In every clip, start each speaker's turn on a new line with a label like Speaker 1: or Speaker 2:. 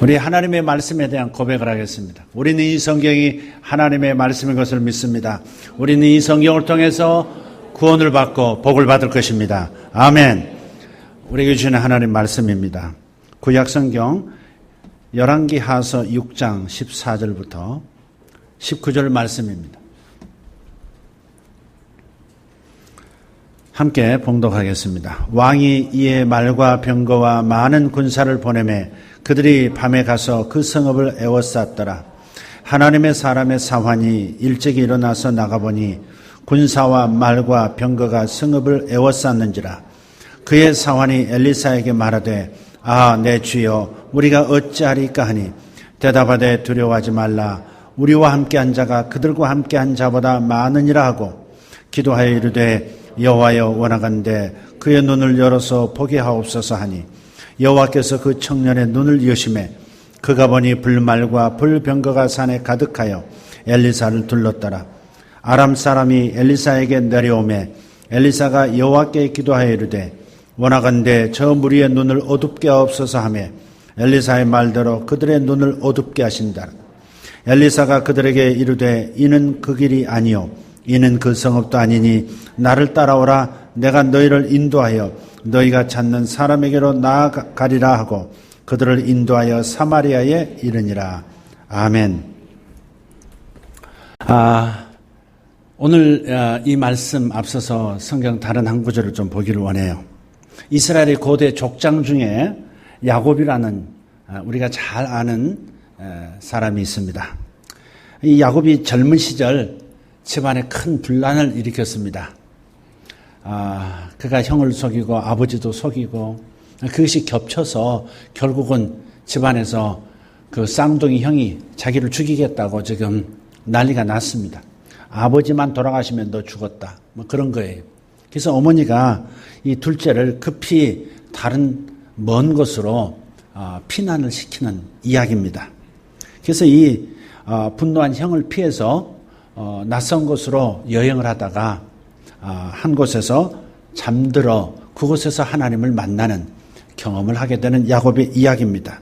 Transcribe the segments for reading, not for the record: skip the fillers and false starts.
Speaker 1: 우리 하나님의 말씀에 대한 고백을 하겠습니다. 우리는 이 성경이 하나님의 말씀인 것을 믿습니다. 우리는 이 성경을 통해서 구원을 받고 복을 받을 것입니다. 아멘. 우리에게 주시는 하나님 말씀입니다. 구약 성경 열왕기하서 6장 14절부터 19절 말씀입니다. 함께 봉독하겠습니다. 왕이 이에 말과 병거와 많은 군사를 보내매 그들이 밤에 가서 그 성읍을 에워쌌더라. 하나님의 사람의 사환이 일찍이 일어나서 나가보니 군사와 말과 병거가 성읍을 에워쌌는지라. 그의 사환이 엘리사에게 말하되 아, 내 주여, 우리가 어찌하리까 하니 대답하되 두려워하지 말라. 우리와 함께한 자가 그들과 함께한 자보다 많으니라 하고 기도하여 이르되 여호와여, 원하건대 그의 눈을 열어서 보게 하옵소서 하니 여호와께서 그 청년의 눈을 여시매 그가 보니 불말과 불병거가 산에 가득하여 엘리사를 둘렀더라. 아람 사람이 엘리사에게 내려오매 엘리사가 여호와께 기도하여 이르되 원하건대 저 무리의 눈을 어둡게 하옵소서 하며 엘리사의 말대로 그들의 눈을 어둡게 하신다. 엘리사가 그들에게 이르되 이는 그 길이 아니요 이는 그 성읍도 아니니 나를 따라오라. 내가 너희를 인도하여 너희가 찾는 사람에게로 나아가리라 하고 그들을 인도하여 사마리아에 이르니라. 아멘. 오늘 이 말씀 앞서서 성경 다른 한 구절을 좀 보기를 원해요. 이스라엘의 고대 족장 중에 야곱이라는 우리가 잘 아는 사람이 있습니다. 이 야곱이 젊은 시절 집안에 큰 분란을 일으켰습니다. 그가 형을 속이고 아버지도 속이고 그것이 겹쳐서 결국은 집안에서 그 쌍둥이 형이 자기를 죽이겠다고 지금 난리가 났습니다. 아버지만 돌아가시면 너 죽었다. 뭐 그런 거예요. 그래서 어머니가 이 둘째를 급히 다른 먼 곳으로 피난을 시키는 이야기입니다. 그래서 이 분노한 형을 피해서 낯선 곳으로 여행을 하다가 한 곳에서 잠들어 그곳에서 하나님을 만나는 경험을 하게 되는 야곱의 이야기입니다.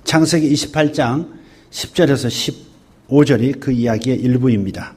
Speaker 1: 창세기 28장 10절에서 15절이 그 이야기의 일부입니다.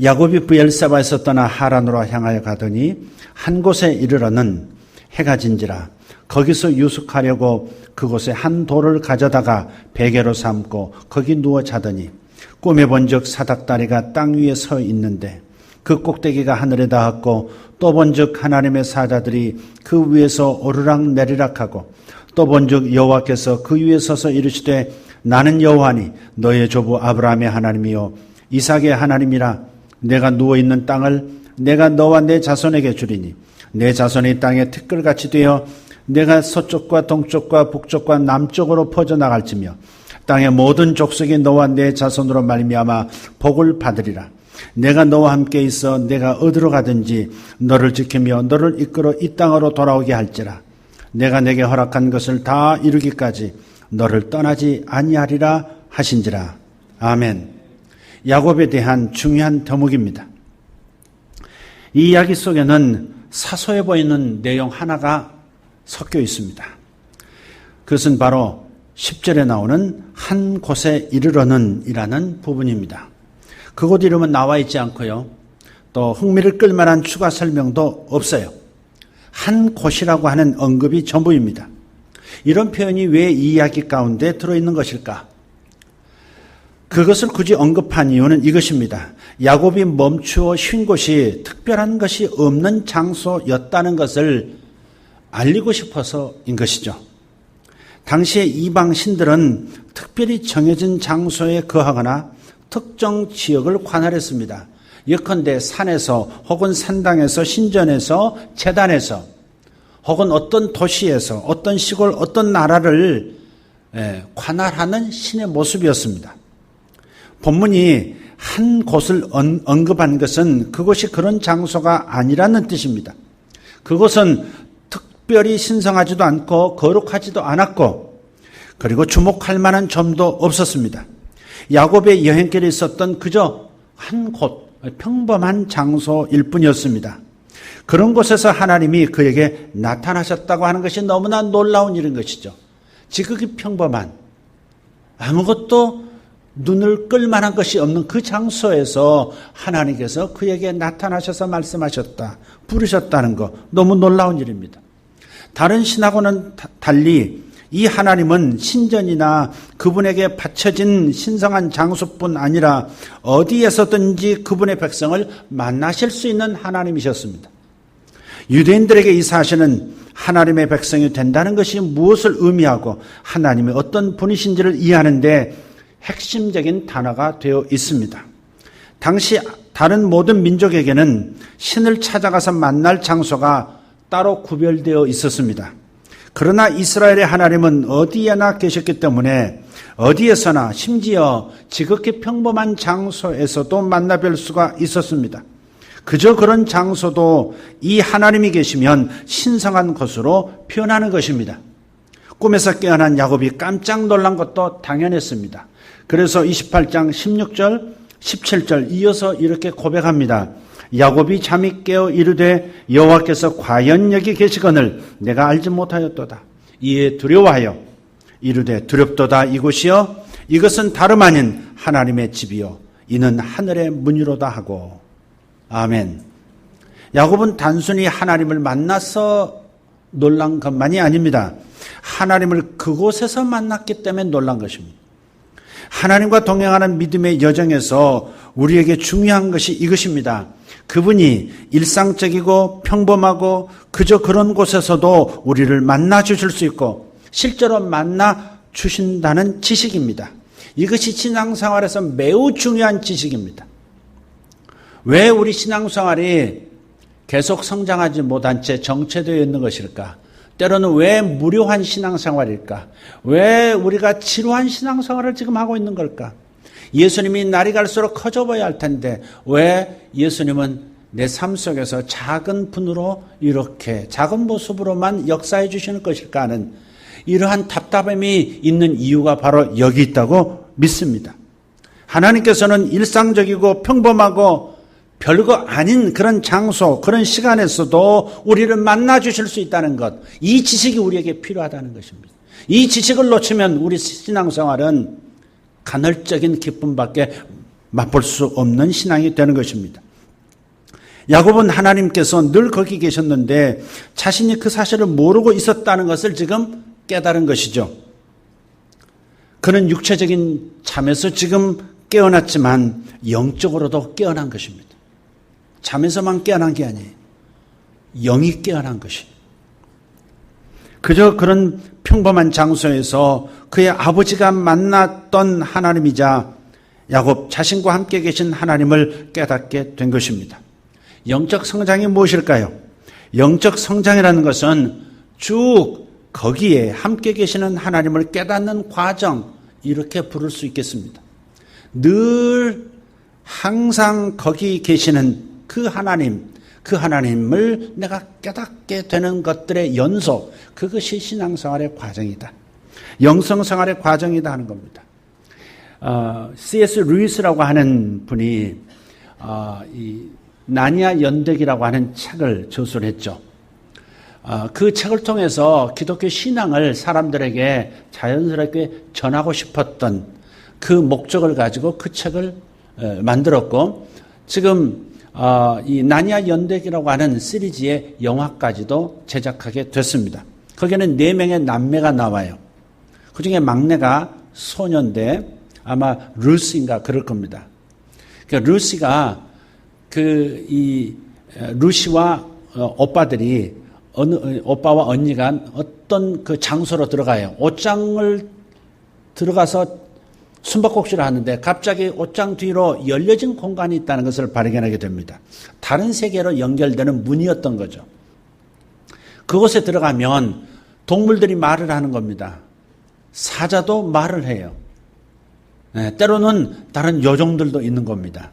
Speaker 1: 야곱이 브엘사바에서 떠나 하란으로 향하여 가더니 한 곳에 이르러는 해가 진지라. 거기서 유숙하려고 그곳에 한 돌을 가져다가 베개로 삼고 거기 누워 자더니 꿈에 본즉 사닥다리가 땅 위에 서 있는데 그 꼭대기가 하늘에 닿았고 또 본즉 하나님의 사자들이 그 위에서 오르락 내리락하고 또 본즉 여호와께서 그 위에 서서 이르시되 나는 여호와니 너의 조부 아브라함의 하나님이요 이삭의 하나님이라. 내가 누워있는 땅을 내가 너와 내 자손에게 주리니 내 자손이 땅에 티끌같이 되어 내가 서쪽과 동쪽과 북쪽과 남쪽으로 퍼져나갈지며 땅의 모든 족속이 너와 내 자손으로 말미암아 복을 받으리라. 내가 너와 함께 있어 내가 어디로 가든지 너를 지키며 너를 이끌어 이 땅으로 돌아오게 할지라. 내가 내게 허락한 것을 다 이루기까지 너를 떠나지 아니하리라 하신지라. 아멘. 야곱에 대한 중요한 대목입니다. 이 이야기 속에는 사소해 보이는 내용 하나가 섞여 있습니다. 그것은 바로 10절에 나오는 한 곳에 이르러는 이라는 부분입니다. 그곳 이름은 나와 있지 않고요. 또 흥미를 끌만한 추가 설명도 없어요. 한 곳이라고 하는 언급이 전부입니다. 이런 표현이 왜 이 이야기 가운데 들어있는 것일까? 그것을 굳이 언급한 이유는 이것입니다. 야곱이 멈추어 쉰 곳이 특별한 것이 없는 장소였다는 것을 알리고 싶어서인 것이죠. 당시의 이방 신들은 특별히 정해진 장소에 거하거나 특정 지역을 관할했습니다. 예컨대 산에서 혹은 산당에서 신전에서 제단에서 혹은 어떤 도시에서 어떤 시골 어떤 나라를 관할하는 신의 모습이었습니다. 본문이 한 곳을 언급한 것은 그것이 그런 장소가 아니라는 뜻입니다. 그것은 특별히 신성하지도 않고 거룩하지도 않았고 그리고 주목할 만한 점도 없었습니다. 야곱의 여행길에 있었던 그저 한 곳, 평범한 장소일 뿐이었습니다. 그런 곳에서 하나님이 그에게 나타나셨다고 하는 것이 너무나 놀라운 일인 것이죠. 지극히 평범한 아무것도 눈을 끌 만한 것이 없는 그 장소에서 하나님께서 그에게 나타나셔서 말씀하셨다, 부르셨다는 것, 너무 놀라운 일입니다. 다른 신하고는 달리 이 하나님은 신전이나 그분에게 바쳐진 신성한 장소뿐 아니라 어디에서든지 그분의 백성을 만나실 수 있는 하나님이셨습니다. 유대인들에게 이 사실은 하나님의 백성이 된다는 것이 무엇을 의미하고 하나님이 어떤 분이신지를 이해하는데 핵심적인 단어가 되어 있습니다. 당시 다른 모든 민족에게는 신을 찾아가서 만날 장소가 따로 구별되어 있었습니다. 그러나 이스라엘의 하나님은 어디에나 계셨기 때문에 어디에서나 심지어 지극히 평범한 장소에서도 만나뵐 수가 있었습니다. 그저 그런 장소도 이 하나님이 계시면 신성한 것으로 표현하는 것입니다. 꿈에서 깨어난 야곱이 깜짝 놀란 것도 당연했습니다. 그래서 28장 16절, 17절 이어서 이렇게 고백합니다. 야곱이 잠이 깨어 이르되 여호와께서 과연 여기 계시거늘 내가 알지 못하였도다. 이에 두려워하여 이르되 두렵도다 이곳이여 이것은 다름 아닌 하나님의 집이요 이는 하늘의 문이로다 하고. 아멘. 야곱은 단순히 하나님을 만나서 놀란 것만이 아닙니다. 하나님을 그곳에서 만났기 때문에 놀란 것입니다. 하나님과 동행하는 믿음의 여정에서 우리에게 중요한 것이 이것입니다. 그분이 일상적이고 평범하고 그저 그런 곳에서도 우리를 만나 주실 수 있고 실제로 만나 주신다는 지식입니다. 이것이 신앙생활에서 매우 중요한 지식입니다. 왜 우리 신앙생활이 계속 성장하지 못한 채 정체되어 있는 것일까? 때로는 왜 무료한 신앙생활일까? 왜 우리가 지루한 신앙생활을 지금 하고 있는 걸까? 예수님이 날이 갈수록 커져 보여야 할 텐데 왜 예수님은 내 삶 속에서 작은 분으로 이렇게 작은 모습으로만 역사해 주시는 것일까 하는 이러한 답답함이 있는 이유가 바로 여기 있다고 믿습니다. 하나님께서는 일상적이고 평범하고 별거 아닌 그런 장소, 그런 시간에서도 우리를 만나 주실 수 있다는 것, 이 지식이 우리에게 필요하다는 것입니다. 이 지식을 놓치면 우리 신앙생활은 간헐적인 기쁨밖에 맛볼 수 없는 신앙이 되는 것입니다. 야곱은 하나님께서 늘 거기 계셨는데 자신이 그 사실을 모르고 있었다는 것을 지금 깨달은 것이죠. 그는 육체적인 잠에서 지금 깨어났지만 영적으로도 깨어난 것입니다. 잠에서만 깨어난 게 아니에요. 영이 깨어난 것이. 그저 그런 평범한 장소에서 그의 아버지가 만났던 하나님이자 야곱 자신과 함께 계신 하나님을 깨닫게 된 것입니다. 영적 성장이 무엇일까요? 영적 성장이라는 것은 쭉 거기에 함께 계시는 하나님을 깨닫는 과정, 이렇게 부를 수 있겠습니다. 늘 항상 거기 계시는 그 하나님을 내가 깨닫게 되는 것들의 연속, 그것이 신앙생활의 과정이다. 영성생활의 과정이다 하는 겁니다. C.S. 루이스라고 하는 분이 이 나니아 연대기라고 하는 책을 저술을 했죠. 그 책을 통해서 기독교 신앙을 사람들에게 자연스럽게 전하고 싶었던 그 목적을 가지고 그 책을 만들었고, 지금 이 나니아 연대기라고 하는 시리즈의 영화까지도 제작하게 됐습니다. 거기에는 4명의 남매가 나와요. 그중에 막내가 소년데 아마 루시인가 그럴 겁니다. 그러니까 루시가 루시와 오빠들이 오빠와 언니가 어떤 그 장소로 들어가요. 옷장을 들어가서 숨바꼭질을 하는데 갑자기 옷장 뒤로 열려진 공간이 있다는 것을 발견하게 됩니다. 다른 세계로 연결되는 문이었던 거죠. 그곳에 들어가면 동물들이 말을 하는 겁니다. 사자도 말을 해요. 때로는 다른 요정들도 있는 겁니다.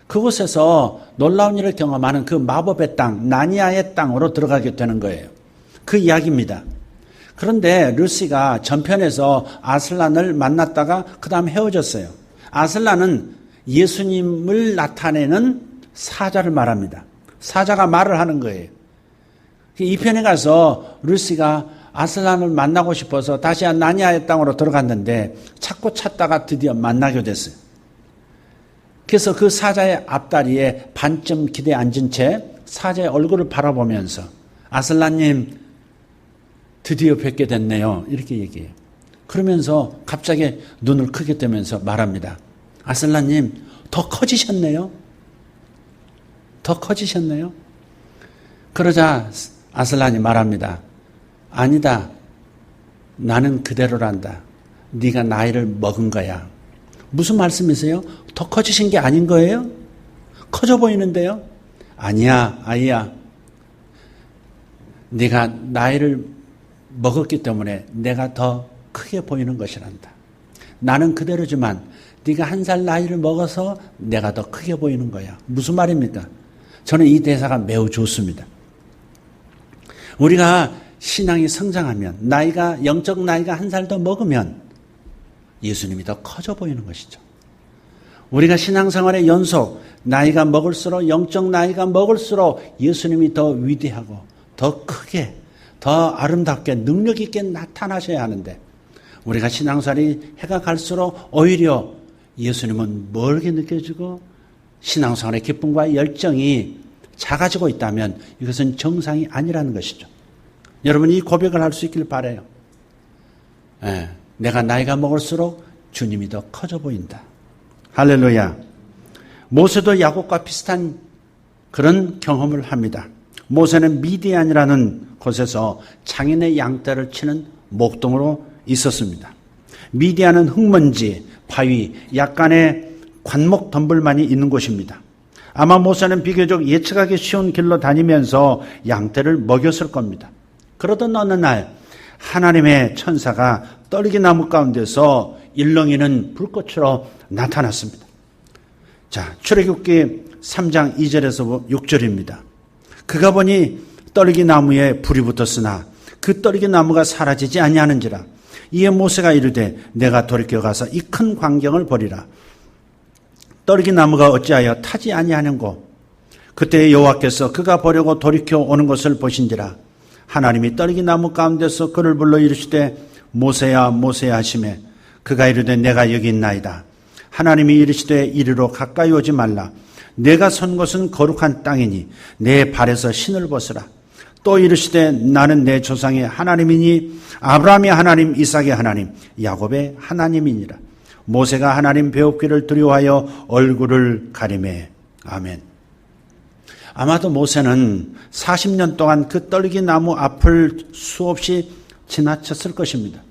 Speaker 1: 그곳에서 놀라운 일을 경험하는 그 마법의 땅, 나니아의 땅으로 들어가게 되는 거예요. 그 이야기입니다. 그런데 루시가 전편에서 아슬란을 만났다가 그 다음 헤어졌어요. 아슬란은 예수님을 나타내는 사자를 말합니다. 사자가 말을 하는 거예요. 이 편에 가서 루시가 아슬란을 만나고 싶어서 다시 나니아의 땅으로 들어갔는데 찾고 찾다가 드디어 만나게 됐어요. 그래서 그 사자의 앞다리에 반쯤 기대에 앉은 채 사자의 얼굴을 바라보면서 아슬란님 드디어 뵙게 됐네요. 이렇게 얘기해요. 그러면서 갑자기 눈을 크게 뜨면서 말합니다. 아슬란님 더 커지셨네요. 더 커지셨네요. 그러자 아슬란이 말합니다. 아니다. 나는 그대로란다. 네가 나이를 먹은 거야. 무슨 말씀이세요? 더 커지신 게 아닌 거예요? 커져 보이는데요? 아니야, 아이야. 네가 나이를 먹었기 때문에 내가 더 크게 보이는 것이란다. 나는 그대로지만 네가 1살 나이를 먹어서 내가 더 크게 보이는 거야. 무슨 말입니까? 저는 이 대사가 매우 좋습니다. 우리가 신앙이 성장하면 영적 나이가 1살 더 먹으면 예수님이 더 커져 보이는 것이죠. 우리가 신앙생활의 연속 나이가 먹을수록 영적 나이가 먹을수록 예수님이 더 위대하고 더 크게 더 아름답게 능력 있게 나타나셔야 하는데 우리가 신앙생활이 해가 갈수록 오히려 예수님은 멀게 느껴지고 신앙생활의 기쁨과 열정이 작아지고 있다면 이것은 정상이 아니라는 것이죠. 여러분 이 고백을 할 수 있길 바라요. 내가 나이가 먹을수록 주님이 더 커져 보인다. 할렐루야. 모세도 야곱과 비슷한 그런 경험을 합니다. 모세는 미디안이라는 곳에서 장인의 양떼를 치는 목동으로 있었습니다. 미디안은 흙먼지, 바위, 약간의 관목 덤불만이 있는 곳입니다. 아마 모세는 비교적 예측하기 쉬운 길로 다니면서 양떼를 먹였을 겁니다. 그러던 어느 날 하나님의 천사가 떨기나무 가운데서 일렁이는 불꽃으로 나타났습니다. 자, 출애굽기 3장 2절에서 6절입니다. 그가 보니 떨기나무에 불이 붙었으나 그 떨기나무가 사라지지 아니하는지라. 이에 모세가 이르되 내가 돌이켜 가서 이 큰 광경을 보리라. 떨기나무가 어찌하여 타지 아니하는고. 그때 여호와께서 그가 보려고 돌이켜 오는 것을 보신지라. 하나님이 떨기나무 가운데서 그를 불러 이르시되 모세야 모세야 하시매 그가 이르되 내가 여기 있나이다. 하나님이 이르시되 이리로 가까이 오지 말라. 내가 선 곳은 거룩한 땅이니 내 발에서 신을 벗으라. 또 이르시되 나는 내 조상의 하나님이니 아브라함의 하나님 이삭의 하나님 야곱의 하나님이니라. 모세가 하나님 배웁기를 두려워하여 얼굴을 가리매. 아멘. 아마도 모세는 40년 동안 그 떨기나무 앞을 수없이 지나쳤을 것입니다.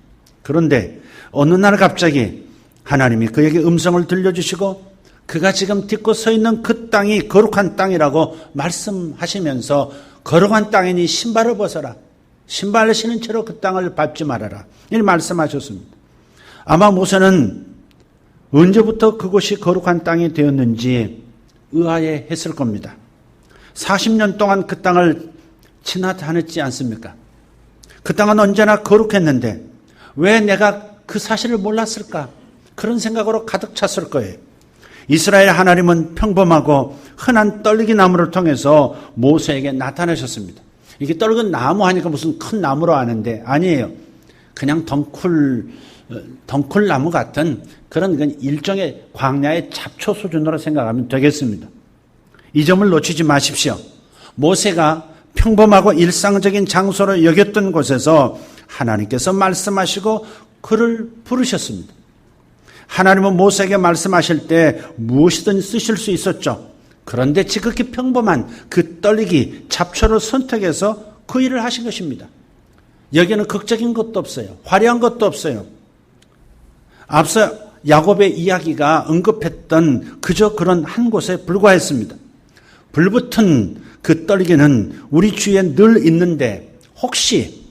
Speaker 1: 그런데 어느 날 갑자기 하나님이 그에게 음성을 들려주시고 그가 지금 딛고 서 있는 그 땅이 거룩한 땅이라고 말씀하시면서 거룩한 땅이니 신발을 벗어라. 신발을 신은 채로 그 땅을 밟지 말아라. 이렇게 말씀하셨습니다. 아마 모세는 언제부터 그곳이 거룩한 땅이 되었는지 의아해했을 겁니다. 40년 동안 그 땅을 지나다녔지 않습니까? 그 땅은 언제나 거룩했는데 왜 내가 그 사실을 몰랐을까? 그런 생각으로 가득 찼을 거예요. 이스라엘 하나님은 평범하고 흔한 떨기나무를 통해서 모세에게 나타나셨습니다. 이게 떨긴 나무 하니까 무슨 큰 나무로 아는데 아니에요. 그냥 덩쿨나무 같은 그런 일종의 광야의 잡초 수준으로 생각하면 되겠습니다. 이 점을 놓치지 마십시오. 모세가 평범하고 일상적인 장소로 여겼던 곳에서 하나님께서 말씀하시고 그를 부르셨습니다. 하나님은 모세에게 말씀하실 때 무엇이든 쓰실 수 있었죠. 그런데 지극히 평범한 그 떨리기 잡초를 선택해서 그 일을 하신 것입니다. 여기에는 극적인 것도 없어요. 화려한 것도 없어요. 앞서 야곱의 이야기가 언급했던 그저 그런 한 곳에 불과했습니다. 불붙은 그 떨기는 우리 주위에 늘 있는데 혹시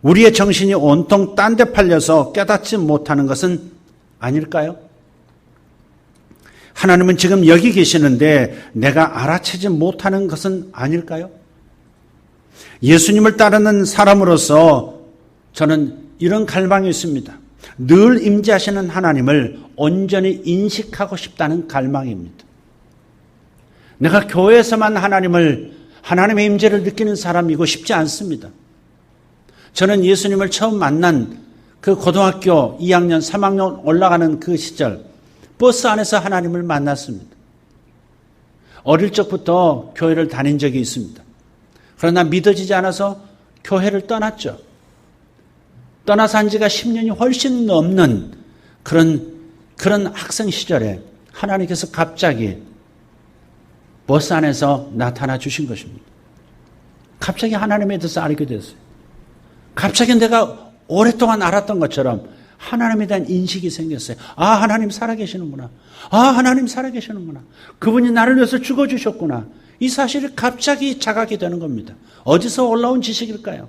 Speaker 1: 우리의 정신이 온통 딴 데 팔려서 깨닫지 못하는 것은 아닐까요? 하나님은 지금 여기 계시는데 내가 알아채지 못하는 것은 아닐까요? 예수님을 따르는 사람으로서 저는 이런 갈망이 있습니다. 늘 임재하시는 하나님을 온전히 인식하고 싶다는 갈망입니다. 내가 교회에서만 하나님의 임재를 느끼는 사람이고 싶지 않습니다. 저는 예수님을 처음 만난 그 고등학교 2학년, 3학년 올라가는 그 시절 버스 안에서 하나님을 만났습니다. 어릴 적부터 교회를 다닌 적이 있습니다. 그러나 믿어지지 않아서 교회를 떠났죠. 떠나서 한 지가 10년이 훨씬 넘는 그런 학생 시절에 하나님께서 갑자기 버스 안에서 나타나 주신 것입니다. 갑자기 하나님에 대해서 알게 됐어요. 갑자기 내가 오랫동안 알았던 것처럼 하나님에 대한 인식이 생겼어요. 아, 하나님 살아계시는구나. 아, 하나님 살아계시는구나. 그분이 나를 위해서 죽어주셨구나. 이 사실이 갑자기 자각이 되는 겁니다. 어디서 올라온 지식일까요?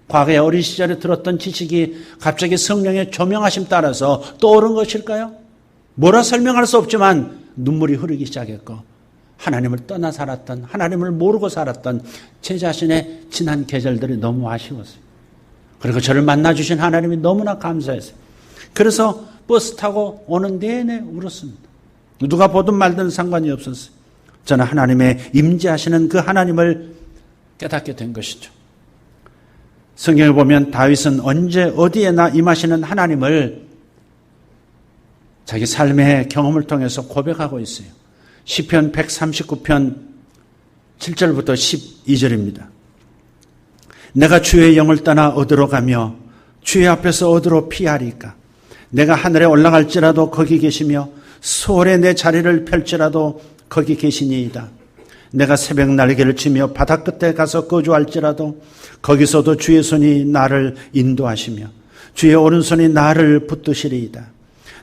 Speaker 1: 과거에 어린 시절에 들었던 지식이 갑자기 성령의 조명하심 따라서 떠오른 것일까요? 뭐라 설명할 수 없지만 눈물이 흐르기 시작했고 하나님을 떠나 살았던, 하나님을 모르고 살았던 제 자신의 지난 계절들이 너무 아쉬웠어요. 그리고 저를 만나주신 하나님이 너무나 감사했어요. 그래서 버스 타고 오는 내내 울었습니다. 누가 보든 말든 상관이 없었어요. 저는 하나님의 임재하시는 그 하나님을 깨닫게 된 것이죠. 성경을 보면 다윗은 언제 어디에나 임하시는 하나님을 자기 삶의 경험을 통해서 고백하고 있어요. 시편 139편 7절부터 12절입니다. 내가 주의 영을 떠나 어디로 가며 주의 앞에서 어디로 피하리까? 내가 하늘에 올라갈지라도 거기 계시며 수월에 내 자리를 펼지라도 거기 계시니이다. 내가 새벽 날개를 치며 바다 끝에 가서 거주할지라도 거기서도 주의 손이 나를 인도하시며 주의 오른손이 나를 붙드시리이다.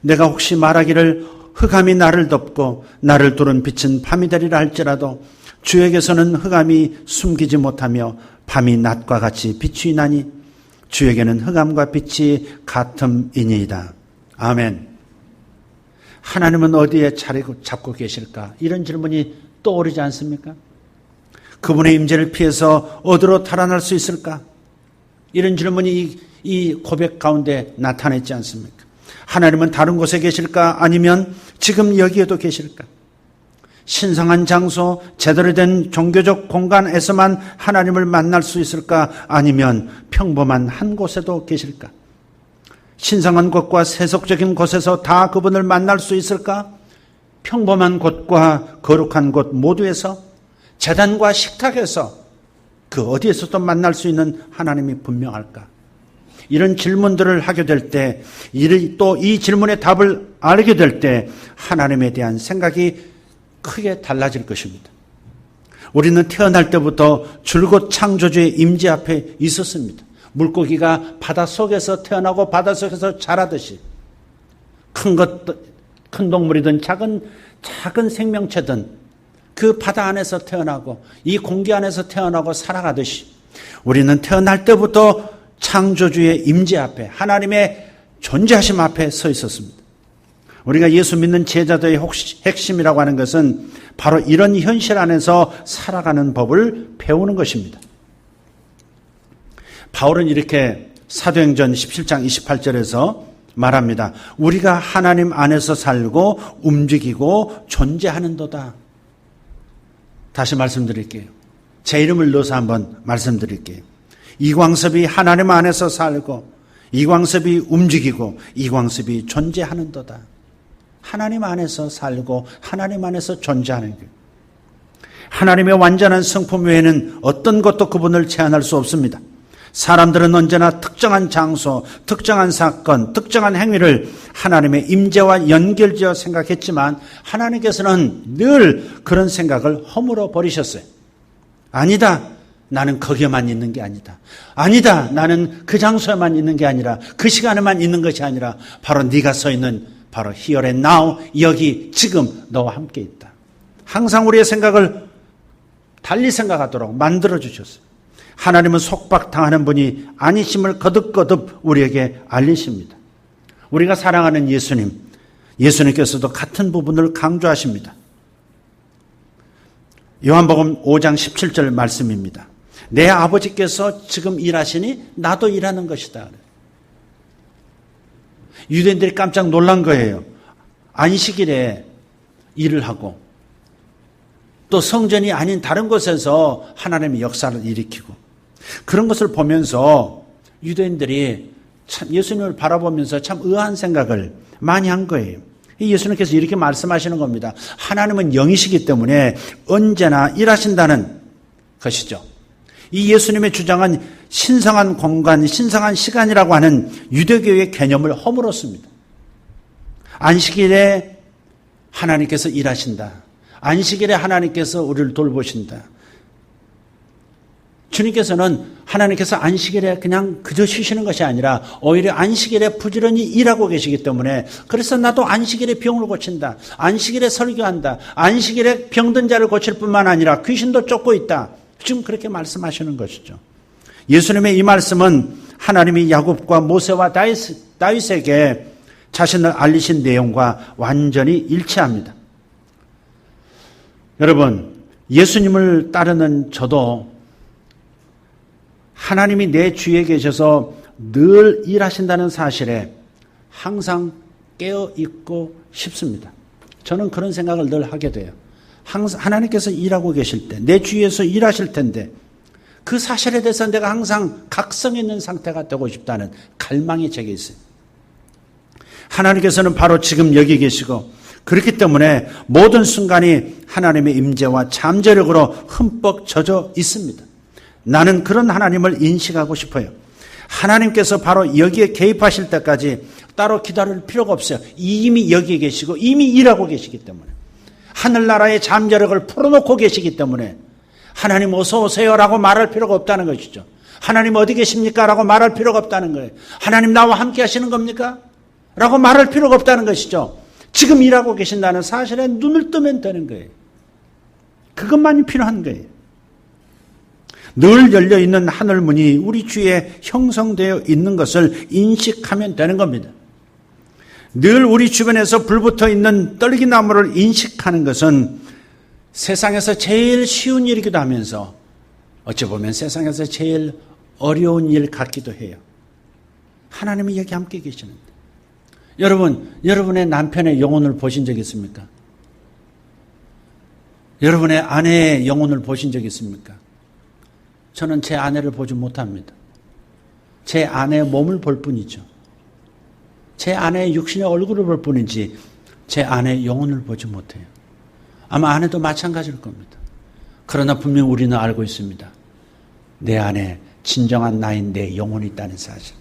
Speaker 1: 내가 혹시 말하기를 흑암이 나를 덮고 나를 두른 빛은 밤이 되리라 할지라도 주에게서는 흑암이 숨기지 못하며 밤이 낮과 같이 빛이 나니 주에게는 흑암과 빛이 같음이니이다. 아멘. 하나님은 어디에 자리 잡고 계실까? 이런 질문이 떠오르지 않습니까? 그분의 임재를 피해서 어디로 달아날 수 있을까? 이런 질문이 이 고백 가운데 나타냈지 않습니까? 하나님은 다른 곳에 계실까? 아니면 지금 여기에도 계실까? 신성한 장소, 제대로 된 종교적 공간에서만 하나님을 만날 수 있을까? 아니면 평범한 한 곳에도 계실까? 신성한 곳과 세속적인 곳에서 다 그분을 만날 수 있을까? 평범한 곳과 거룩한 곳 모두에서, 제단과 식탁에서, 그 어디에서도 만날 수 있는 하나님이 분명할까? 이런 질문들을 하게 될 때, 또 이 질문의 답을 알게 될 때 하나님에 대한 생각이 크게 달라질 것입니다. 우리는 태어날 때부터 줄곧 창조주의 임재 앞에 있었습니다. 물고기가 바닷속에서 태어나고 바닷속에서 자라듯이 큰 동물이든 작은 생명체든 그 바다 안에서 태어나고 이 공기 안에서 태어나고 살아가듯이 우리는 태어날 때부터 창조주의 임재 앞에, 하나님의 존재하심 앞에 서 있었습니다. 우리가 예수 믿는 제자들의 핵심이라고 하는 것은 바로 이런 현실 안에서 살아가는 법을 배우는 것입니다. 바울은 이렇게 사도행전 17장 28절에서 말합니다. 우리가 하나님 안에서 살고 움직이고 존재하는도다. 다시 말씀드릴게요. 제 이름을 넣어서 한번 말씀드릴게요. 이광섭이 하나님 안에서 살고 이광섭이 움직이고 이광섭이 존재하는도다. 하나님 안에서 살고 하나님 안에서 존재하는 것. 하나님의 완전한 성품 외에는 어떤 것도 그분을 제한할 수 없습니다. 사람들은 언제나 특정한 장소, 특정한 사건, 특정한 행위를 하나님의 임재와 연결지어 생각했지만 하나님께서는 늘 그런 생각을 허물어 버리셨어요. 아니다. 나는 거기에만 있는 게 아니다. 아니다. 나는 그 장소에만 있는 게 아니라 그 시간에만 있는 것이 아니라 바로 네가 서 있는 바로 here and now, 여기 지금 너와 함께 있다. 항상 우리의 생각을 달리 생각하도록 만들어 주셨어요. 하나님은 속박당하는 분이 아니심을 거듭거듭 우리에게 알리십니다. 우리가 사랑하는 예수님께서도 같은 부분을 강조하십니다. 요한복음 5장 17절 말씀입니다. 내 아버지께서 지금 일하시니 나도 일하는 것이다. 유대인들이 깜짝 놀란 거예요. 안식일에 일을 하고 또 성전이 아닌 다른 곳에서 하나님의 역사를 일으키고 그런 것을 보면서 유대인들이 참 예수님을 바라보면서 참 의아한 생각을 많이 한 거예요. 예수님께서 이렇게 말씀하시는 겁니다. 하나님은 영이시기 때문에 언제나 일하신다는 것이죠. 이 예수님의 주장은 신성한 공간, 신성한 시간이라고 하는 유대교의 개념을 허물었습니다. 안식일에 하나님께서 일하신다. 안식일에 하나님께서 우리를 돌보신다. 주님께서는 하나님께서 안식일에 그냥 그저 쉬시는 것이 아니라 오히려 안식일에 부지런히 일하고 계시기 때문에 그래서 나도 안식일에 병을 고친다. 안식일에 설교한다. 안식일에 병든 자를 고칠 뿐만 아니라 귀신도 쫓고 있다. 지금 그렇게 말씀하시는 것이죠. 예수님의 이 말씀은 하나님이 야곱과 모세와 다윗에게 자신을 알리신 내용과 완전히 일치합니다. 여러분, 예수님을 따르는 저도 하나님이 내 주위에 계셔서 늘 일하신다는 사실에 항상 깨어있고 싶습니다. 저는 그런 생각을 늘 하게 돼요. 항상 하나님께서 일하고 계실 때, 내 주위에서 일하실 텐데 그 사실에 대해서 내가 항상 각성 있는 상태가 되고 싶다는 갈망이 제게 있어요. 하나님께서는 바로 지금 여기 계시고 그렇기 때문에 모든 순간이 하나님의 임재와 잠재력으로 흠뻑 젖어 있습니다. 나는 그런 하나님을 인식하고 싶어요. 하나님께서 바로 여기에 개입하실 때까지 따로 기다릴 필요가 없어요. 이미 여기에 계시고 이미 일하고 계시기 때문에 하늘나라의 잠재력을 풀어놓고 계시기 때문에 하나님 어서 오세요라고 말할 필요가 없다는 것이죠. 하나님 어디 계십니까? 라고 말할 필요가 없다는 거예요. 하나님 나와 함께 하시는 겁니까? 라고 말할 필요가 없다는 것이죠. 지금 일하고 계신다는 사실에 눈을 뜨면 되는 거예요. 그것만이 필요한 거예요. 늘 열려있는 하늘문이 우리 주위에 형성되어 있는 것을 인식하면 되는 겁니다. 늘 우리 주변에서 불붙어 있는 떨기나무를 인식하는 것은 세상에서 제일 쉬운 일이기도 하면서 어찌 보면 세상에서 제일 어려운 일 같기도 해요. 하나님이 여기 함께 계시는데. 여러분, 여러분의 남편의 영혼을 보신 적 있습니까? 여러분의 아내의 영혼을 보신 적 있습니까? 저는 제 아내를 보지 못합니다. 제 아내의 몸을 볼 뿐이죠. 제 아내의 육신의 얼굴을 볼 뿐이지 제 아내의 영혼을 보지 못해요. 아마 아내도 마찬가지일 겁니다. 그러나 분명 우리는 알고 있습니다. 내 안에 진정한 나인 내 영혼이 있다는 사실.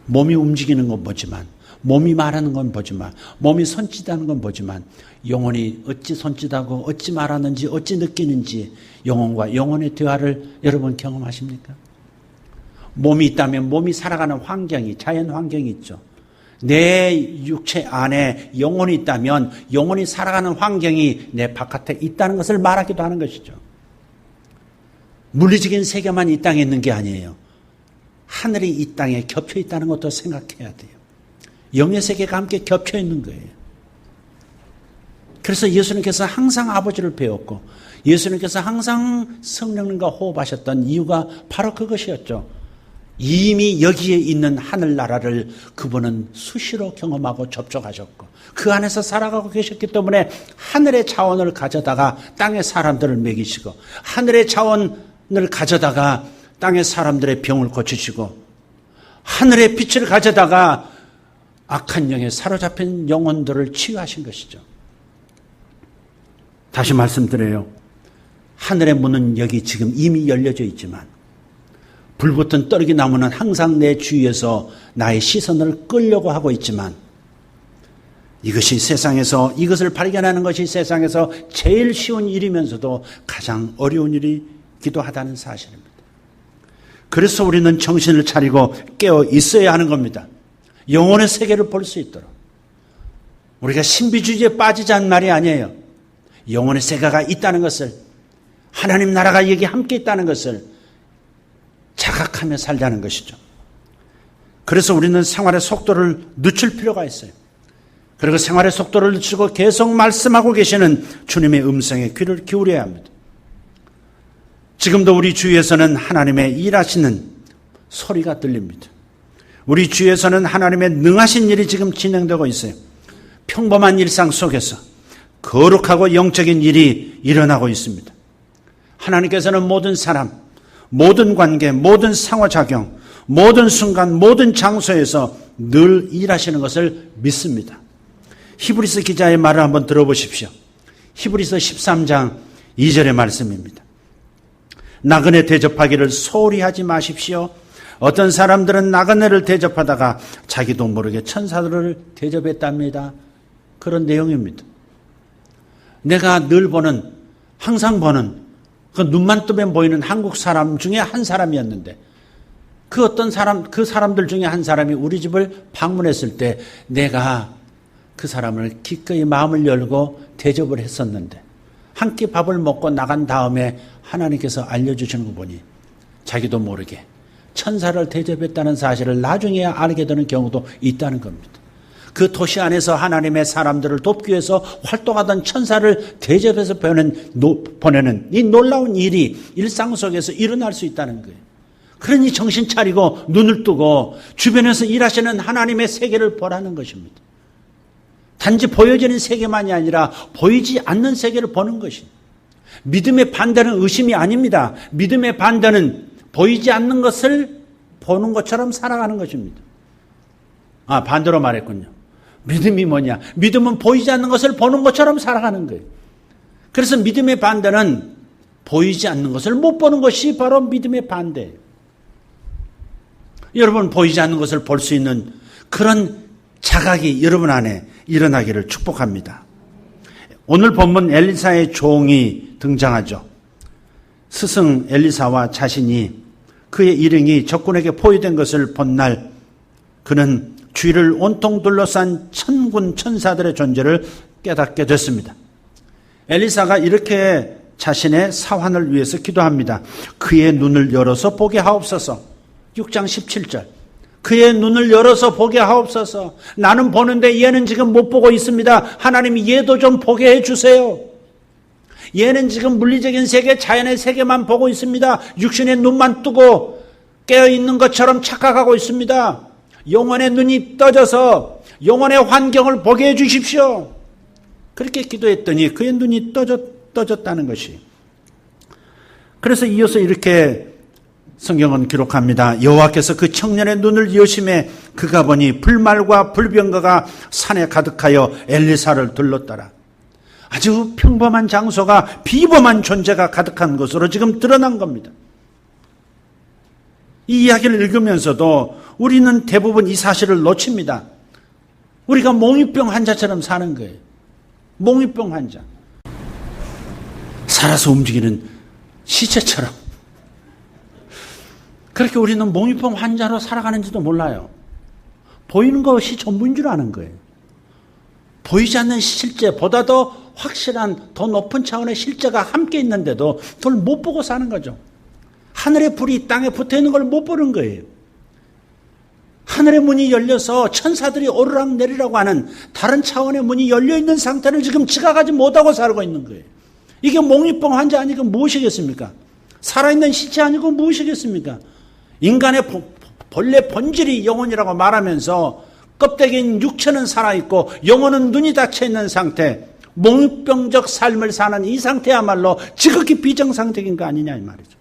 Speaker 1: 몸이 움직이는 건 보지만, 몸이 말하는 건 보지만, 몸이 손짓하는 건 보지만 영혼이 어찌 손짓하고 어찌 말하는지 어찌 느끼는지 영혼과 영혼의 대화를 여러분 경험하십니까? 몸이 있다면 몸이 살아가는 환경이, 자연 환경이 있죠. 내 육체 안에 영혼이 있다면 영혼이 살아가는 환경이 내 바깥에 있다는 것을 말하기도 하는 것이죠. 물리적인 세계만 이 땅에 있는 게 아니에요. 하늘이 이 땅에 겹쳐 있다는 것도 생각해야 돼요. 영의 세계가 함께 겹쳐 있는 거예요. 그래서 예수님께서 항상 아버지를 배웠고 예수님께서 항상 성령님과 호흡하셨던 이유가 바로 그것이었죠. 이미 여기에 있는 하늘나라를 그분은 수시로 경험하고 접촉하셨고 그 안에서 살아가고 계셨기 때문에 하늘의 자원을 가져다가 땅의 사람들을 먹이시고 하늘의 자원을 가져다가 땅의 사람들의 병을 고치시고 하늘의 빛을 가져다가 악한 영에 사로잡힌 영혼들을 치유하신 것이죠. 다시 말씀드려요. 하늘의 문은 여기 지금 이미 열려져 있지만 불붙은 떨기나무는 항상 내 주위에서 나의 시선을 끌려고 하고 있지만 이것이 세상에서 이것을 발견하는 것이 세상에서 제일 쉬운 일이면서도 가장 어려운 일이기도 하다는 사실입니다. 그래서 우리는 정신을 차리고 깨어 있어야 하는 겁니다. 영혼의 세계를 볼 수 있도록. 우리가 신비주의에 빠지자는 말이 아니에요. 영혼의 세계가 있다는 것을, 하나님 나라가 여기 함께 있다는 것을 자각하며 살자는 것이죠. 그래서 우리는 생활의 속도를 늦출 필요가 있어요. 그리고 생활의 속도를 늦추고 계속 말씀하고 계시는 주님의 음성에 귀를 기울여야 합니다. 지금도 우리 주위에서는 하나님의 일하시는 소리가 들립니다. 우리 주위에서는 하나님의 능하신 일이 지금 진행되고 있어요. 평범한 일상 속에서 거룩하고 영적인 일이 일어나고 있습니다. 하나님께서는 모든 사람, 모든 관계, 모든 상호작용, 모든 순간 모든 장소에서 늘 일하시는 것을 믿습니다. 히브리서 기자의 말을 한번 들어보십시오. 히브리서 13장 2절의 말씀입니다. 나그네 대접하기를 소홀히 하지 마십시오. 어떤 사람들은 나그네를 대접하다가 자기도 모르게 천사들을 대접했답니다. 그런 내용입니다. 내가 늘 보는, 항상 보는 그 눈만 뜨면 보이는 한국 사람 중에 한 사람이었는데 그 사람들 중에 한 사람이 우리 집을 방문했을 때 내가 그 사람을 기꺼이 마음을 열고 대접을 했었는데 한 끼 밥을 먹고 나간 다음에 하나님께서 알려주시는 거 보니 자기도 모르게 천사를 대접했다는 사실을 나중에야 알게 되는 경우도 있다는 겁니다. 그 도시 안에서 하나님의 사람들을 돕기 위해서 활동하던 천사를 대접해서 보내는 이 놀라운 일이 일상 속에서 일어날 수 있다는 거예요. 그러니 정신 차리고 눈을 뜨고 주변에서 일하시는 하나님의 세계를 보라는 것입니다. 단지 보여지는 세계만이 아니라 보이지 않는 세계를 보는 것입니다. 믿음의 반대는 의심이 아닙니다. 믿음의 반대는 보이지 않는 것을 보는 것처럼 살아가는 것입니다. 반대로 말했군요. 믿음이 뭐냐? 믿음은 보이지 않는 것을 보는 것처럼 살아가는 거예요. 그래서 믿음의 반대는 보이지 않는 것을 못 보는 것이 바로 믿음의 반대예요. 여러분, 보이지 않는 것을 볼 수 있는 그런 자각이 여러분 안에 일어나기를 축복합니다. 오늘 본문 엘리사의 종이 등장하죠. 스승 엘리사와 자신이 그의 일행이 적군에게 포위된 것을 본 날 그는 주위를 온통 둘러싼 천군 천사들의 존재를 깨닫게 됐습니다. 엘리사가 이렇게 자신의 사환을 위해서 기도합니다. 그의 눈을 열어서 보게 하옵소서. 6장 17절. 그의 눈을 열어서 보게 하옵소서. 나는 보는데 얘는 지금 못 보고 있습니다. 하나님이 얘도 좀 보게 해주세요. 얘는 지금 물리적인 세계, 자연의 세계만 보고 있습니다. 육신의 눈만 뜨고 깨어있는 것처럼 착각하고 있습니다. 영혼의 눈이 떠져서 영혼의 환경을 보게 해주십시오. 그렇게 기도했더니 그의 눈이 떠졌다는 것이. 그래서 이어서 이렇게 성경은 기록합니다. 여호와께서 그 청년의 눈을 여심해 그가 보니 불말과 불병거가 산에 가득하여 엘리사를 둘렀더라. 아주 평범한 장소가 비범한 존재가 가득한 것으로 지금 드러난 겁니다. 이 이야기를 읽으면서도 우리는 대부분 이 사실을 놓칩니다. 우리가 몽유병 환자처럼 사는 거예요. 몽유병 환자. 살아서 움직이는 시체처럼. 그렇게 우리는 몽유병 환자로 살아가는지도 몰라요. 보이는 것이 전부인 줄 아는 거예요. 보이지 않는 실제보다 더 확실한 더 높은 차원의 실제가 함께 있는데도 그걸 못 보고 사는 거죠. 하늘의 불이 땅에 붙어 있는 걸 못 보는 거예요. 하늘의 문이 열려서 천사들이 오르락 내리라고 하는 다른 차원의 문이 열려 있는 상태를 지금 지각하지 못하고 살고 있는 거예요. 이게 몽유병 환자 아니고 무엇이겠습니까? 살아있는 시체 아니고 무엇이겠습니까? 인간의 본래 본질이 영혼이라고 말하면서 껍데기인 육체는 살아있고 영혼은 눈이 닫혀있는 상태, 몽유병적 삶을 사는 이 상태야말로 지극히 비정상적인 거 아니냐 이 말이죠.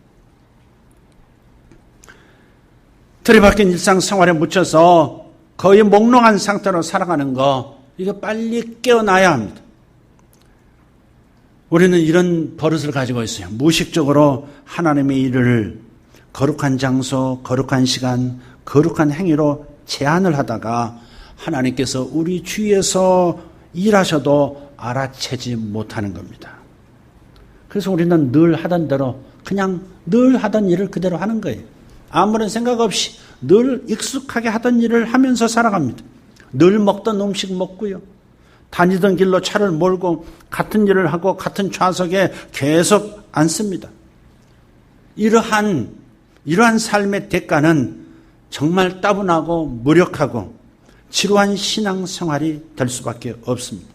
Speaker 1: 틀에박힌 일상생활에 묻혀서 거의 몽롱한 상태로 살아가는 거, 이거 빨리 깨어나야 합니다. 우리는 이런 버릇을 가지고 있어요. 무의식적으로 하나님의 일을 거룩한 장소, 거룩한 시간, 거룩한 행위로 제한을 하다가 하나님께서 우리 주위에서 일하셔도 알아채지 못하는 겁니다. 그래서 우리는 늘 하던 대로 그냥 늘 하던 일을 그대로 하는 거예요. 아무런 생각 없이 늘 익숙하게 하던 일을 하면서 살아갑니다. 늘 먹던 음식 먹고요. 다니던 길로 차를 몰고 같은 일을 하고 같은 좌석에 계속 앉습니다. 이러한 삶의 대가는 정말 따분하고 무력하고 지루한 신앙생활이 될 수밖에 없습니다.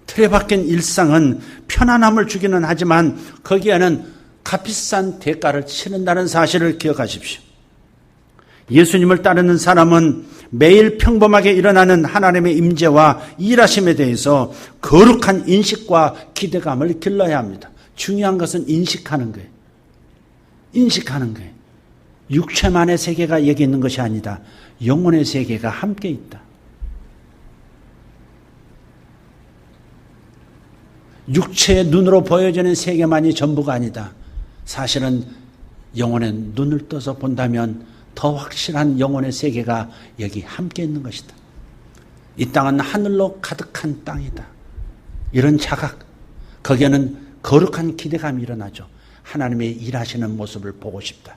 Speaker 1: 틀에 박힌 일상은 편안함을 주기는 하지만 거기에는 값비싼 대가를 치른다는 사실을 기억하십시오. 예수님을 따르는 사람은 매일 평범하게 일어나는 하나님의 임재와 일하심에 대해서 거룩한 인식과 기대감을 길러야 합니다. 중요한 것은 인식하는 거예요. 인식하는 거예요. 육체만의 세계가 여기 있는 것이 아니다. 영혼의 세계가 함께 있다. 육체의 눈으로 보여지는 세계만이 전부가 아니다. 사실은 영혼의 눈을 떠서 본다면 더 확실한 영혼의 세계가 여기 함께 있는 것이다. 이 땅은 하늘로 가득한 땅이다. 이런 자각, 거기에는 거룩한 기대감이 일어나죠. 하나님의 일하시는 모습을 보고 싶다.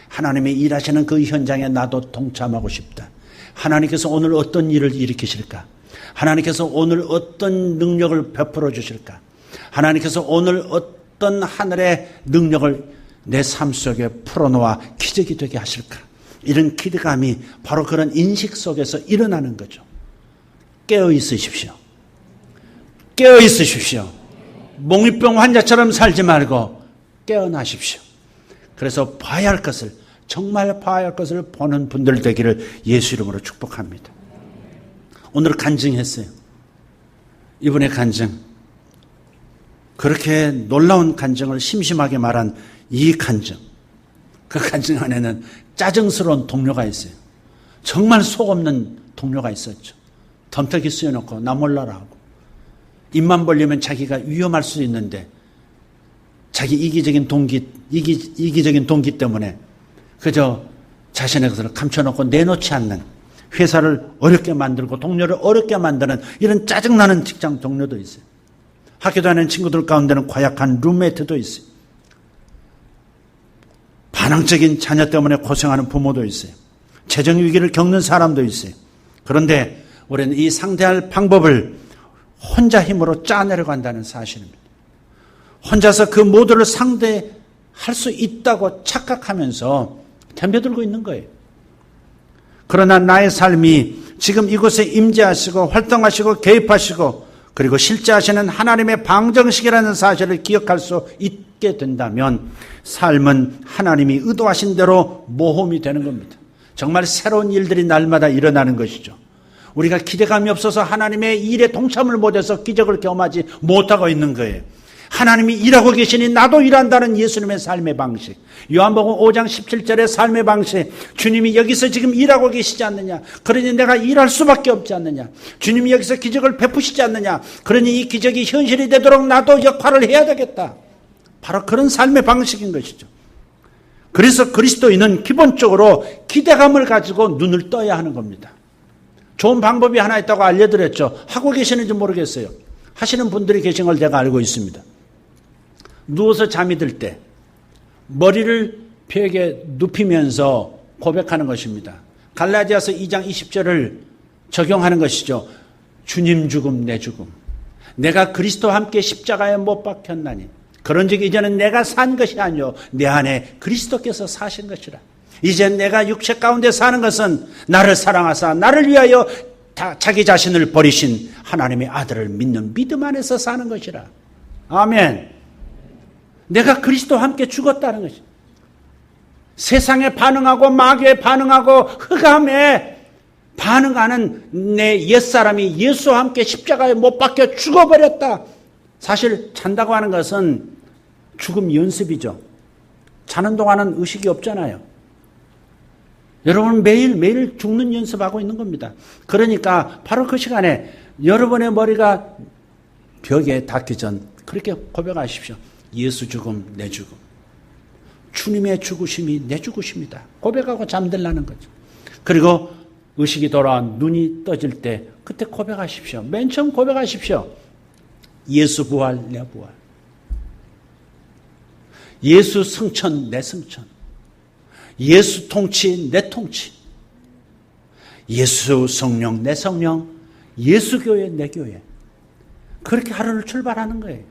Speaker 1: 하나님의 일하시는 그 현장에 나도 동참하고 싶다. 하나님께서 오늘 어떤 일을 일으키실까? 하나님께서 오늘 어떤 능력을 베풀어 주실까? 하나님께서 오늘 어떤 하늘의 능력을 내 삶 속에 풀어놓아 기적이 되게 하실까? 이런 기대감이 바로 그런 인식 속에서 일어나는 거죠. 깨어 있으십시오. 깨어 있으십시오. 몽유병 환자처럼 살지 말고 깨어나십시오. 그래서 봐야 할 것을, 정말 봐야 할 것을 보는 분들 되기를 예수 이름으로 축복합니다. 오늘 간증했어요. 이분의 간증. 그렇게 놀라운 간증을 심심하게 말한 이 간증. 그 간증 안에는 짜증스러운 동료가 있어요. 정말 속없는 동료가 있었죠. 덤터기 씌워놓고 나 몰라라 하고. 입만 벌리면 자기가 위험할 수 있는데 자기 이기적인 동기 때문에 그저 자신의 것을 감춰놓고 내놓지 않는, 회사를 어렵게 만들고 동료를 어렵게 만드는 이런 짜증나는 직장 동료도 있어요. 학교 다니는 친구들 가운데는 고약한 룸메이트도 있어요. 반항적인 자녀 때문에 고생하는 부모도 있어요. 재정 위기를 겪는 사람도 있어요. 그런데 우리는 이 상대할 방법을 혼자 힘으로 짜내려고 한다는 사실입니다. 혼자서 그 모두를 상대할 수 있다고 착각하면서 덤벼들고 있는 거예요. 그러나 나의 삶이 지금 이곳에 임재하시고 활동하시고 개입하시고 그리고 실제 하시는 하나님의 방정식이라는 사실을 기억할 수 있게 된다면 삶은 하나님이 의도하신 대로 모험이 되는 겁니다. 정말 새로운 일들이 날마다 일어나는 것이죠. 우리가 기대감이 없어서 하나님의 일에 동참을 못해서 기적을 경험하지 못하고 있는 거예요. 하나님이 일하고 계시니 나도 일한다는 예수님의 삶의 방식. 요한복음 5장 17절의 삶의 방식. 주님이 여기서 지금 일하고 계시지 않느냐. 그러니 내가 일할 수밖에 없지 않느냐. 주님이 여기서 기적을 베푸시지 않느냐. 그러니 이 기적이 현실이 되도록 나도 역할을 해야 되겠다. 바로 그런 삶의 방식인 것이죠. 그래서 그리스도인은 기본적으로 기대감을 가지고 눈을 떠야 하는 겁니다. 좋은 방법이 하나 있다고 알려드렸죠. 하고 계시는지 모르겠어요. 하시는 분들이 계신 걸 제가 알고 있습니다. 누워서 잠이 들 때 머리를 벽에 눕히면서 고백하는 것입니다. 갈라디아서 2장 20절을 적용하는 것이죠. 주님 죽음 내 죽음. 내가 그리스도와 함께 십자가에 못 박혔나니 그런즉 이제는 내가 산 것이 아니요 내 안에 그리스도께서 사신 것이라. 이제 내가 육체 가운데 사는 것은 나를 사랑하사 나를 위하여 자기 자신을 버리신 하나님의 아들을 믿는 믿음 안에서 사는 것이라. 아멘. 내가 그리스도와 함께 죽었다는 것이. 세상에 반응하고 마귀에 반응하고 흑암에 반응하는 내 옛사람이 예수와 함께 십자가에 못 박혀 죽어버렸다. 사실 잔다고 하는 것은 죽음 연습이죠. 자는 동안은 의식이 없잖아요. 여러분 매일 죽는 연습하고 있는 겁니다. 그러니까 바로 그 시간에 여러분의 머리가 벽에 닿기 전 그렇게 고백하십시오. 예수 죽음 내 죽음. 주님의 죽으심이 내 죽으심이다. 고백하고 잠들라는 거죠. 그리고 의식이 돌아와 눈이 떠질 때 그때 고백하십시오. 맨 처음 고백하십시오. 예수 부활 내 부활. 예수 승천 내 승천. 예수 통치 내 통치. 예수 성령 내 성령. 예수 교회 내 교회. 그렇게 하루를 출발하는 거예요.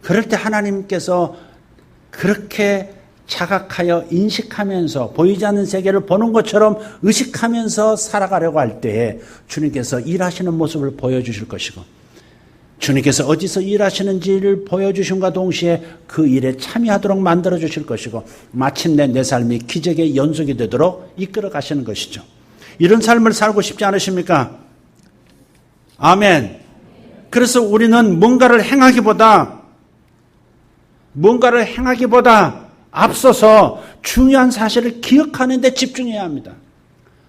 Speaker 1: 그럴 때 하나님께서 그렇게 자각하여 인식하면서 보이지 않는 세계를 보는 것처럼 의식하면서 살아가려고 할 때에 주님께서 일하시는 모습을 보여주실 것이고 주님께서 어디서 일하시는지를 보여주심과 동시에 그 일에 참여하도록 만들어주실 것이고 마침내 내 삶이 기적의 연속이 되도록 이끌어 가시는 것이죠. 이런 삶을 살고 싶지 않으십니까? 아멘. 그래서 우리는 뭔가를 행하기보다 앞서서 중요한 사실을 기억하는 데 집중해야 합니다.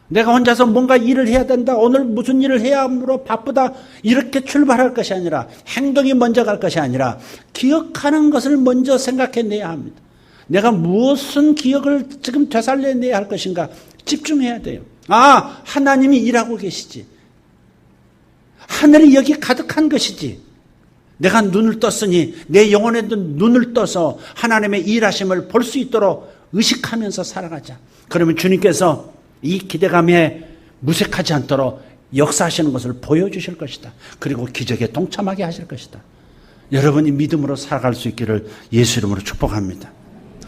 Speaker 1: 내가 혼자서 뭔가 일을 해야 된다. 오늘 무슨 일을 해야 하므로 바쁘다. 이렇게 출발할 것이 아니라 행동이 먼저 갈 것이 아니라 기억하는 것을 먼저 생각해내야 합니다. 내가 무슨 기억을 지금 되살려내야 할 것인가 집중해야 돼요. 아, 하나님이 일하고 계시지. 하늘이 여기 가득한 것이지. 내가 눈을 떴으니 내 영혼에도 눈을 떠서 하나님의 일하심을 볼 수 있도록 의식하면서 살아가자. 그러면 주님께서 이 기대감에 무색하지 않도록 역사하시는 것을 보여주실 것이다. 그리고 기적에 동참하게 하실 것이다. 여러분이 믿음으로 살아갈 수 있기를 예수 이름으로 축복합니다.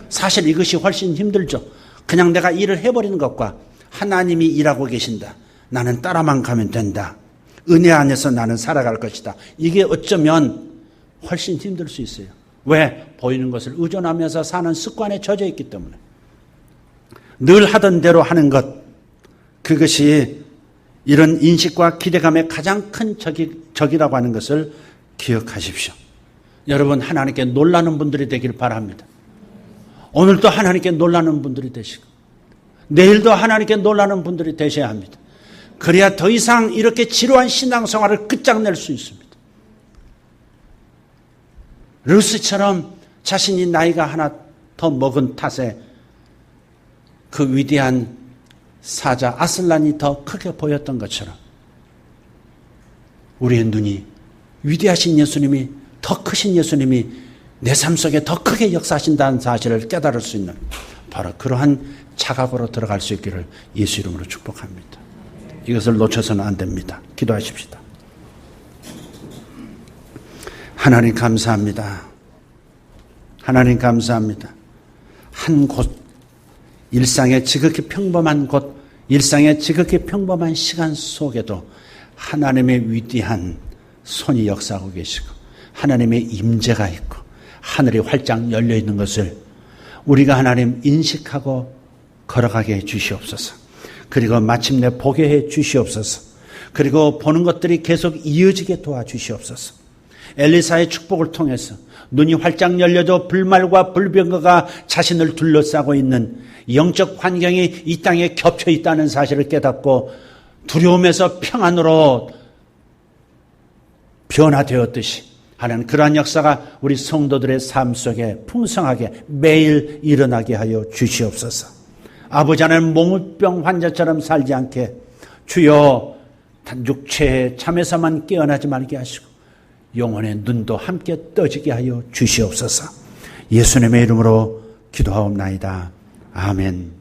Speaker 1: 사실 이것이 훨씬 힘들죠. 그냥 내가 일을 해버리는 것과 하나님이 일하고 계신다. 나는 따라만 가면 된다. 은혜 안에서 나는 살아갈 것이다. 이게 어쩌면 훨씬 힘들 수 있어요. 왜? 보이는 것을 의존하면서 사는 습관에 젖어 있기 때문에. 늘 하던 대로 하는 것, 그것이 이런 인식과 기대감의 가장 큰 적이라고 하는 것을 기억하십시오. 여러분, 하나님께 놀라는 분들이 되길 바랍니다. 오늘도 하나님께 놀라는 분들이 되시고 내일도 하나님께 놀라는 분들이 되셔야 합니다. 그래야 더 이상 이렇게 지루한 신앙생활을 끝장낼 수 있습니다. 루스처럼 자신이 나이가 하나 더 먹은 탓에 그 위대한 사자 아슬란이 더 크게 보였던 것처럼 우리의 눈이 위대하신 예수님이, 더 크신 예수님이 내 삶 속에 더 크게 역사하신다는 사실을 깨달을 수 있는 바로 그러한 자각으로 들어갈 수 있기를 예수 이름으로 축복합니다. 이것을 놓쳐서는 안 됩니다. 기도하십시다. 하나님 감사합니다. 하나님 감사합니다. 한 곳, 일상의 지극히 평범한 곳, 일상의 지극히 평범한 시간 속에도 하나님의 위대한 손이 역사하고 계시고 하나님의 임재가 있고 하늘이 활짝 열려 있는 것을 우리가 하나님 인식하고 걸어가게 해 주시옵소서. 그리고 마침내 보게 해 주시옵소서. 그리고 보는 것들이 계속 이어지게 도와주시옵소서. 엘리사의 축복을 통해서 눈이 활짝 열려도 불말과 불병거가 자신을 둘러싸고 있는 영적 환경이 이 땅에 겹쳐 있다는 사실을 깨닫고 두려움에서 평안으로 변화되었듯이 하는 그러한 역사가 우리 성도들의 삶 속에 풍성하게 매일 일어나게 하여 주시옵소서. 아버지 하나님, 몽우병 환자처럼 살지 않게 주여 육체의 잠에서만 깨어나지 말게 하시고 영혼의 눈도 함께 떠지게 하여 주시옵소서. 예수님의 이름으로 기도하옵나이다. 아멘.